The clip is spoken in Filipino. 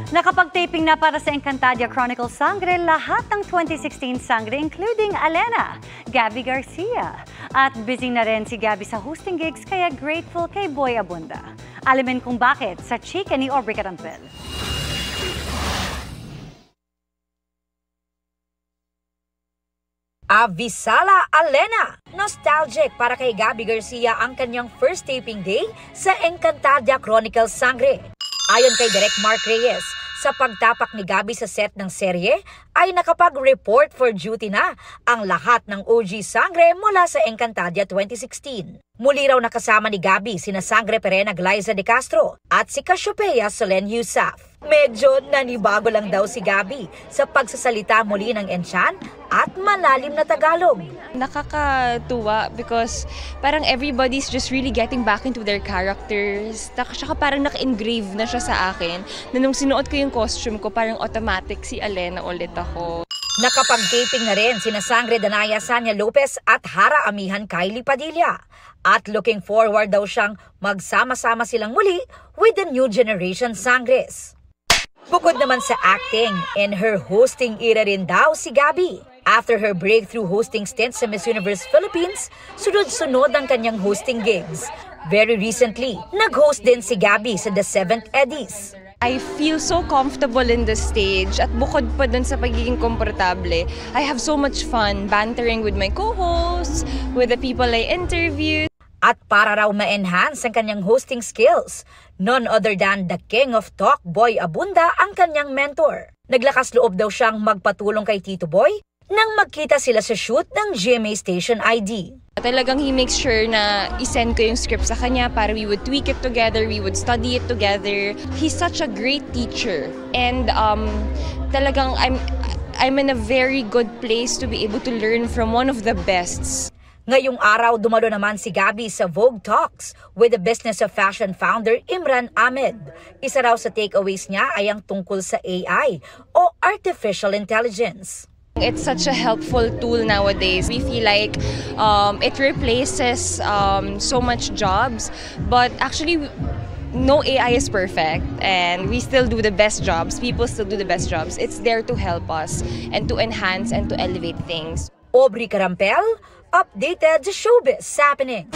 Nakapag-taping na para sa Encantadia Chronicles Sangre lahat ng 2016 Sangre including Alena, Gabby Garcia. At busy na rin si Gabby sa hosting gigs kaya grateful kay Boy Abunda. Alamin kung bakit sa chika ni Aubrey Carampel. Avisala Alena! Nostalgic para kay Gabby Garcia ang kanyang first taping day sa Encantadia Chronicles Sangre. Ayon kay Direk Mark Reyes, sa pagtapak ni Gabby sa set ng serye ay nakapag-report for duty na ang lahat ng OG Sangre mula sa Encantadia 2016. Muli raw nakasama ni Gabby sina Sangre Perena Glyza de Castro at si Cassiopeia Solen Yusaf. Medyo nanibago lang daw si Gabby sa pagsasalita muli ng Enchan at malalim na Tagalog. Nakakatuwa because parang everybody's just really getting back into their characters. Saka parang naka-engrave na siya sa akin na nung sinuot ko yung costume ko, parang automatic si Alena ulit ako. Nakapag-taping na rin sina Sangre Danaya Sanya Lopez at Hara Amihan Kylie Padilla. At looking forward daw siyang magsama-sama silang muli with the new generation Sangres. Bukod naman sa acting, in her hosting era rin daw si Gabby. After her breakthrough hosting stint sa Miss Universe Philippines, sunod-sunod ang kanyang hosting gigs. Very recently, nag-host din si Gabby sa The 7th Eddies. I feel so comfortable in the stage at bukod pa dun sa pagiging komportable, I have so much fun bantering with my co-hosts, with the people I interview. At para raw ma-enhance ang kanyang hosting skills, none other than the king of talk, Boy Abunda, ang kanyang mentor. Naglakas loob daw siyang magpatulong kay Tito Boy nang magkita sila sa shoot ng GMA Station ID. Talagang he makes sure na isend ko yung script sa kanya para we would tweak it together, we would study it together. He's such a great teacher and talagang I'm in a very good place to be able to learn from one of the bests. Ngayong araw, dumalo naman si Gabby sa Vogue Talks with the Business of Fashion founder Imran Ahmed. Isa raw sa takeaways niya ay ang tungkol sa AI o Artificial Intelligence. It's such a helpful tool nowadays. We feel like it replaces so much jobs, but actually no AI is perfect and we still do the best jobs. People still do the best jobs. It's there to help us and to enhance and to elevate things. Aubrey Carampel, updated showbiz happening.